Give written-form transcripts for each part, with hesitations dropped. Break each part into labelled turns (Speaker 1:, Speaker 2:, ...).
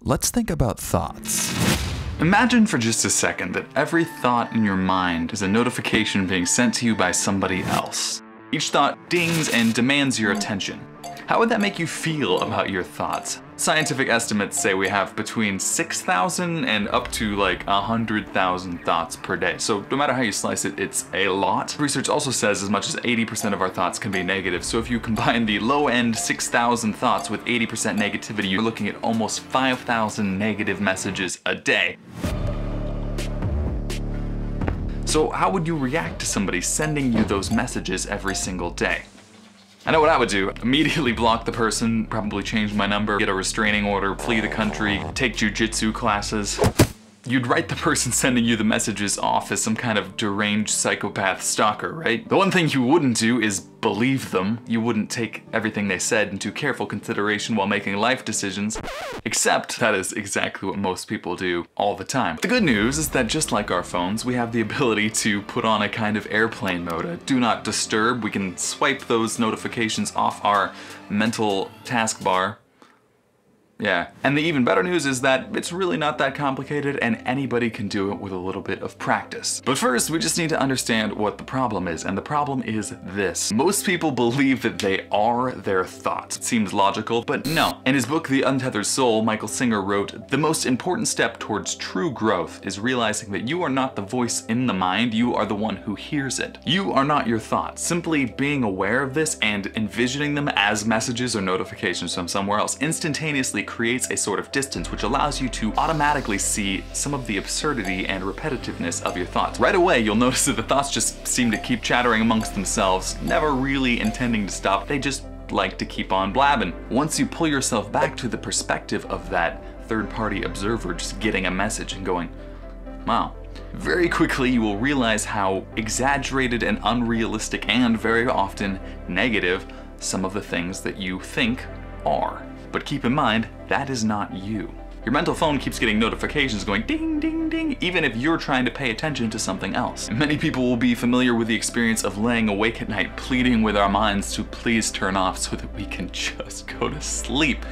Speaker 1: Let's think about thoughts.
Speaker 2: Imagine for just a second that every thought in your mind is a notification being sent to you by somebody else. Each thought dings and demands your attention. How would that make you feel about your thoughts? Scientific estimates say we have between 6,000 and up to like 100,000 thoughts per day. So no matter how you slice it, it's a lot. Research also says as much as 80% of our thoughts can be negative. So if you combine the low-end 6,000 thoughts with 80% negativity, you're looking at almost 5,000 negative messages a day. So how would you react to somebody sending you those messages every single day? I know what I would do. Immediately block the person, probably change my number, get a restraining order, flee the country, take jujitsu classes. You'd write the person sending you the messages off as some kind of deranged psychopath stalker, right? The one thing you wouldn't do is believe them. You wouldn't take everything they said into careful consideration while making life decisions. Except that is exactly what most people do all the time. The good news is that just like our phones, we have the ability to put on a kind of airplane mode, a do not disturb. We can swipe those notifications off our mental taskbar. Yeah, and the even better news is that it's really not that complicated and anybody can do it with a little bit of practice. But first, we just need to understand what the problem is, and the problem is this. Most people believe that they are their thoughts. It seems logical, but no. In his book, The Untethered Soul, Michael Singer wrote, "The most important step towards true growth is realizing that you are not the voice in the mind, you are the one who hears it. You are not your thoughts. Simply being aware of this and envisioning them as messages or notifications from somewhere else instantaneously creates a sort of distance which allows you to automatically see some of the absurdity and repetitiveness of your thoughts. Right away, you'll notice that the thoughts just seem to keep chattering amongst themselves, never really intending to stop. They just like to keep on blabbing. Once you pull yourself back to the perspective of that third-party observer just getting a message and going, wow. Very quickly, you will realize how exaggerated and unrealistic and very often negative some of the things that you think are. But keep in mind, that is not you. Your mental phone keeps getting notifications going ding, ding, ding, even if you're trying to pay attention to something else. Many people will be familiar with the experience of laying awake at night, pleading with our minds to please turn off so that we can just go to sleep.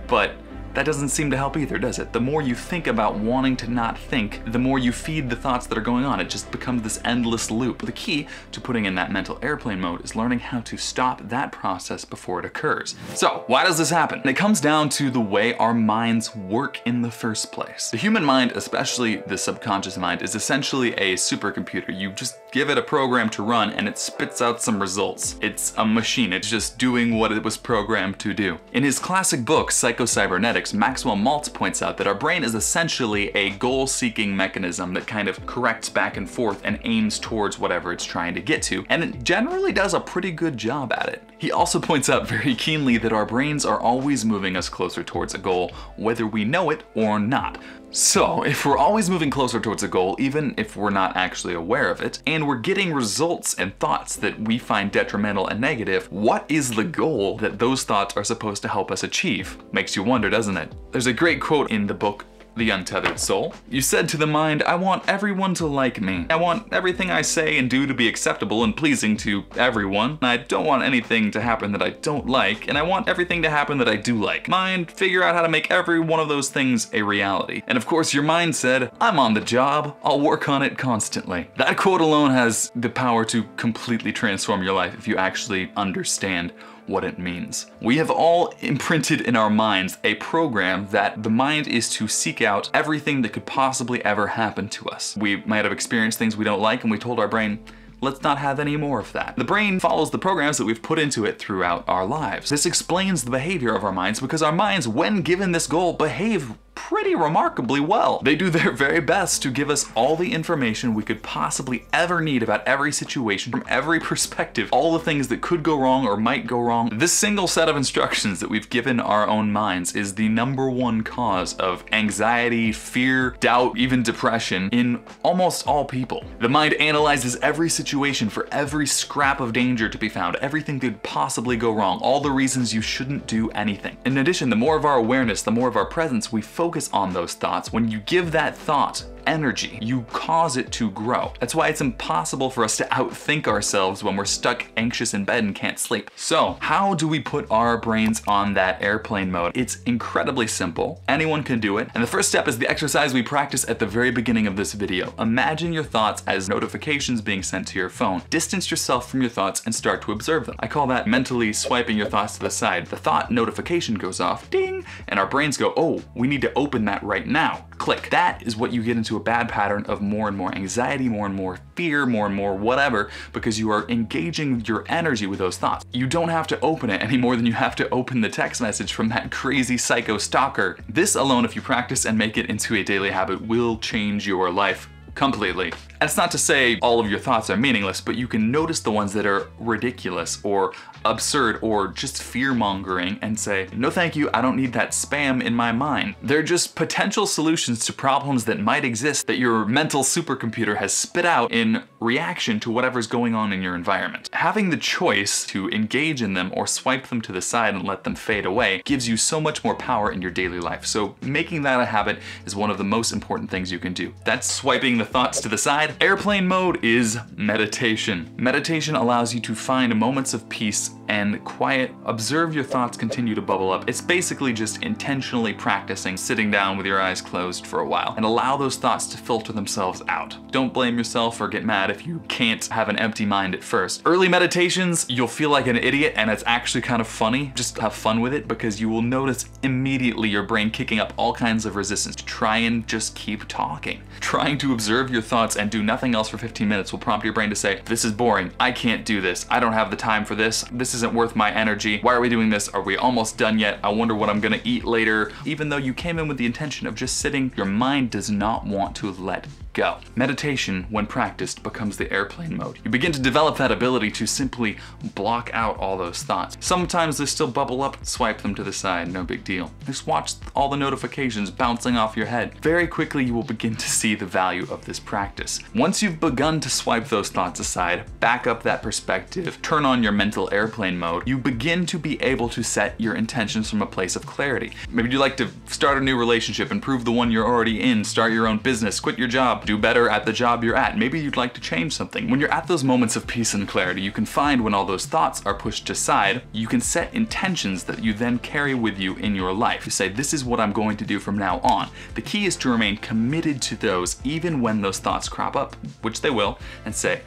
Speaker 2: But that doesn't seem to help either, does it? The more you think about wanting to not think, the more you feed the thoughts that are going on. It just becomes this endless loop. The key to putting in that mental airplane mode is learning how to stop that process before it occurs. So, why does this happen? It comes down to the way our minds work in the first place. The human mind, especially the subconscious mind, is essentially a supercomputer. You just give it a program to run and it spits out some results. It's a machine. It's just doing what it was programmed to do. In his classic book, Psycho-Cybernetics, Maxwell Maltz points out that our brain is essentially a goal-seeking mechanism that kind of corrects back and forth and aims towards whatever it's trying to get to, and it generally does a pretty good job at it. He also points out very keenly that our brains are always moving us closer towards a goal, whether we know it or not. So, if we're always moving closer towards a goal, even if we're not actually aware of it, and we're getting results and thoughts that we find detrimental and negative, what is the goal that those thoughts are supposed to help us achieve? Makes you wonder, doesn't it? There's a great quote in the book, The Untethered Soul. You said to the mind, I want everyone to like me. I want everything I say and do to be acceptable and pleasing to everyone. I don't want anything to happen that I don't like, and I want everything to happen that I do like. Mind, figure out how to make every one of those things a reality. And of course your mind said, I'm on the job, I'll work on it constantly. That quote alone has the power to completely transform your life if you actually understand what it means. We have all imprinted in our minds a program that the mind is to seek out everything that could possibly ever happen to us. We might have experienced things we don't like and we told our brain, let's not have any more of that. The brain follows the programs that we've put into it throughout our lives. This explains the behavior of our minds because our minds, when given this goal, behave pretty remarkably well. They do their very best to give us all the information we could possibly ever need about every situation from every perspective, all the things that could go wrong or might go wrong. This single set of instructions that we've given our own minds is the #1 cause of anxiety, fear, doubt, even depression in almost all people. The mind analyzes every situation for every scrap of danger to be found, everything that could possibly go wrong, all the reasons you shouldn't do anything. In addition, the more of our awareness, the more of our presence we focus on those thoughts. When you give that thought energy. You cause it to grow. That's why it's impossible for us to outthink ourselves when we're stuck anxious in bed and can't sleep. So how do we put our brains on that airplane mode? It's incredibly simple. Anyone can do it. And the first step is the exercise we practice at the very beginning of this video. Imagine your thoughts as notifications being sent to your phone. Distance yourself from your thoughts and start to observe them. I call that mentally swiping your thoughts to the side. The thought notification goes off, ding, and our brains go, oh, we need to open that right now. Click. That is what you get into a bad pattern of more and more anxiety, more and more fear, more and more whatever, because you are engaging your energy with those thoughts. You don't have to open it any more than you have to open the text message from that crazy psycho stalker. This alone, if you practice and make it into a daily habit, will change your life completely. And it's not to say all of your thoughts are meaningless, but you can notice the ones that are ridiculous or absurd or just fear-mongering and say, no thank you, I don't need that spam in my mind. They're just potential solutions to problems that might exist that your mental supercomputer has spit out in reaction to whatever's going on in your environment. Having the choice to engage in them or swipe them to the side and let them fade away gives you so much more power in your daily life. So making that a habit is one of the most important things you can do. That's swiping the thoughts to the side. Airplane mode is meditation. Meditation allows you to find moments of peace and quiet, observe your thoughts continue to bubble up. It's basically just intentionally practicing sitting down with your eyes closed for a while and allow those thoughts to filter themselves out. Don't blame yourself or get mad if you can't have an empty mind at first. Early meditations, you'll feel like an idiot and it's actually kind of funny. Just have fun with it because you will notice immediately your brain kicking up all kinds of resistance. Try and just keep talking. Trying to observe your thoughts and do nothing else for 15 minutes will prompt your brain to say, this is boring, I can't do this, I don't have the time for this isn't worth my energy, why are we doing this, are we almost done yet, I wonder what I'm gonna eat later. Even though you came in with the intention of just sitting, your mind does not want to let go. Meditation, when practiced, becomes the airplane mode. You begin to develop that ability to simply block out all those thoughts. Sometimes they still bubble up, swipe them to the side, no big deal. Just watch all the notifications bouncing off your head. Very quickly you will begin to see the value of this practice. Once you've begun to swipe those thoughts aside, back up that perspective, turn on your mental airplane mode, you begin to be able to set your intentions from a place of clarity. Maybe you'd like to start a new relationship, improve the one you're already in, start your own business, quit your job, do better at the job you're at. Maybe you'd like to change something. When you're at those moments of peace and clarity, you can find when all those thoughts are pushed aside, you can set intentions that you then carry with you in your life. You say, this is what I'm going to do from now on. The key is to remain committed to those even when those thoughts crop up, which they will, and say,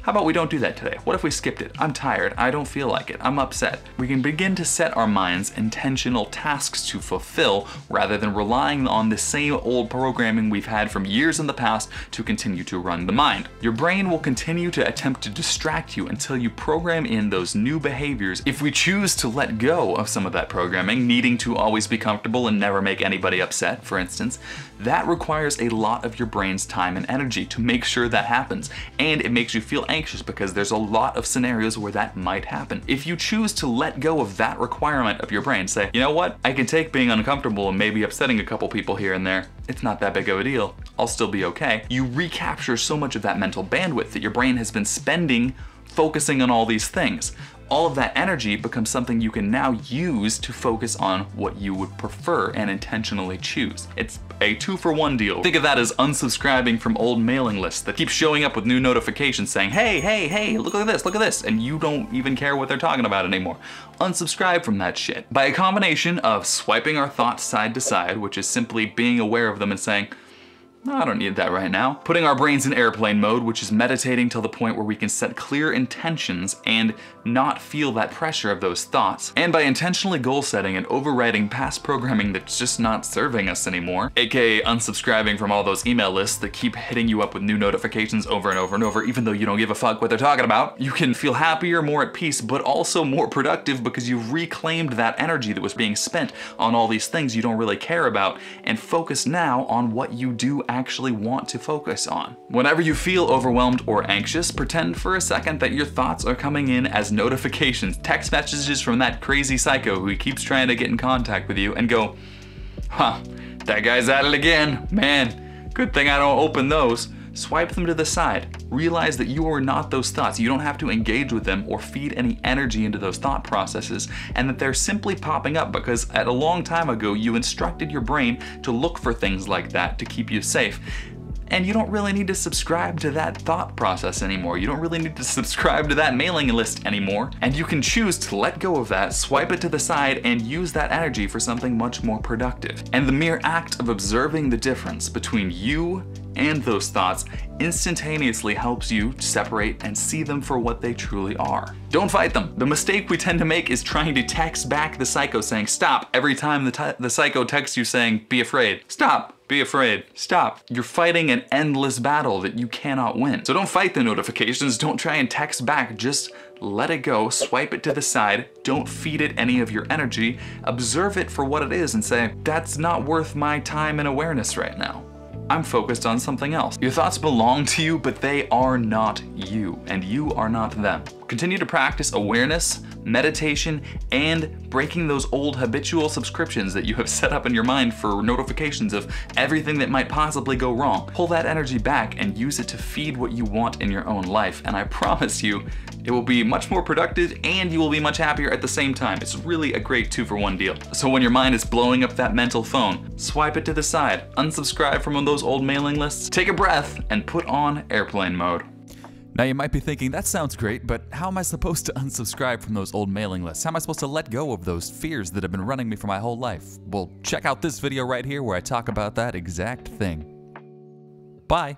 Speaker 2: how about we don't do that today? What if we skipped it? I'm tired, I don't feel like it, I'm upset. We can begin to set our minds intentional tasks to fulfill rather than relying on the same old programming we've had from years in the past to continue to run the mind. Your brain will continue to attempt to distract you until you program in those new behaviors. If we choose to let go of some of that programming, needing to always be comfortable and never make anybody upset, for instance, that requires a lot of your brain's time and energy to make sure that happens, and it makes you feel anxious because there's a lot of scenarios where that might happen. If you choose to let go of that requirement of your brain, say, you know what, I can take being uncomfortable and maybe upsetting a couple people here and there, it's not that big of a deal, I'll still be okay. You recapture so much of that mental bandwidth that your brain has been spending focusing on all these things. All of that energy becomes something you can now use to focus on what you would prefer and intentionally choose. It's a 2-for-1 deal. Think of that as unsubscribing from old mailing lists that keep showing up with new notifications saying, hey, hey, hey, look at this, and you don't even care what they're talking about anymore. Unsubscribe from that shit. By a combination of swiping our thoughts side to side, which is simply being aware of them and saying, no, I don't need that right now. Putting our brains in airplane mode, which is meditating till the point where we can set clear intentions and not feel that pressure of those thoughts. And by intentionally goal setting and overriding past programming that's just not serving us anymore, aka unsubscribing from all those email lists that keep hitting you up with new notifications over and over and over, even though you don't give a fuck what they're talking about, you can feel happier, more at peace, but also more productive because you've reclaimed that energy that was being spent on all these things you don't really care about and focus now on what you do actually want to focus on. Whenever you feel overwhelmed or anxious, pretend for a second that your thoughts are coming in as notifications, text messages from that crazy psycho who keeps trying to get in contact with you, and go, huh, that guy's at it again. Man, good thing I don't open those. Swipe them to the side. Realize that you are not those thoughts. You don't have to engage with them or feed any energy into those thought processes, and that they're simply popping up because at a long time ago you instructed your brain to look for things like that to keep you safe. And you don't really need to subscribe to that thought process anymore. You don't really need to subscribe to that mailing list anymore. And you can choose to let go of that, swipe it to the side, and use that energy for something much more productive. And the mere act of observing the difference between you and those thoughts instantaneously helps you separate and see them for what they truly are. Don't fight them. The mistake we tend to make is trying to text back the psycho saying, stop, every time the psycho texts you saying, be afraid. Stop. Be afraid. Stop. You're fighting an endless battle that you cannot win. So don't fight the notifications. Don't try and text back. Just let it go. Swipe it to the side. Don't feed it any of your energy. Observe it for what it is and say, that's not worth my time and awareness right now. I'm focused on something else. Your thoughts belong to you, but they are not you, and you are not them. Continue to practice awareness, meditation, and breaking those old habitual subscriptions that you have set up in your mind for notifications of everything that might possibly go wrong. Pull that energy back and use it to feed what you want in your own life, and I promise you, it will be much more productive and you will be much happier at the same time. It's really a great 2-for-1 deal. So when your mind is blowing up that mental phone, swipe it to the side, unsubscribe from one of those old mailing lists, take a breath, and put on airplane mode.
Speaker 1: Now you might be thinking, that sounds great, but how am I supposed to unsubscribe from those old mailing lists? How am I supposed to let go of those fears that have been running me for my whole life? Well, check out this video right here where I talk about that exact thing. Bye.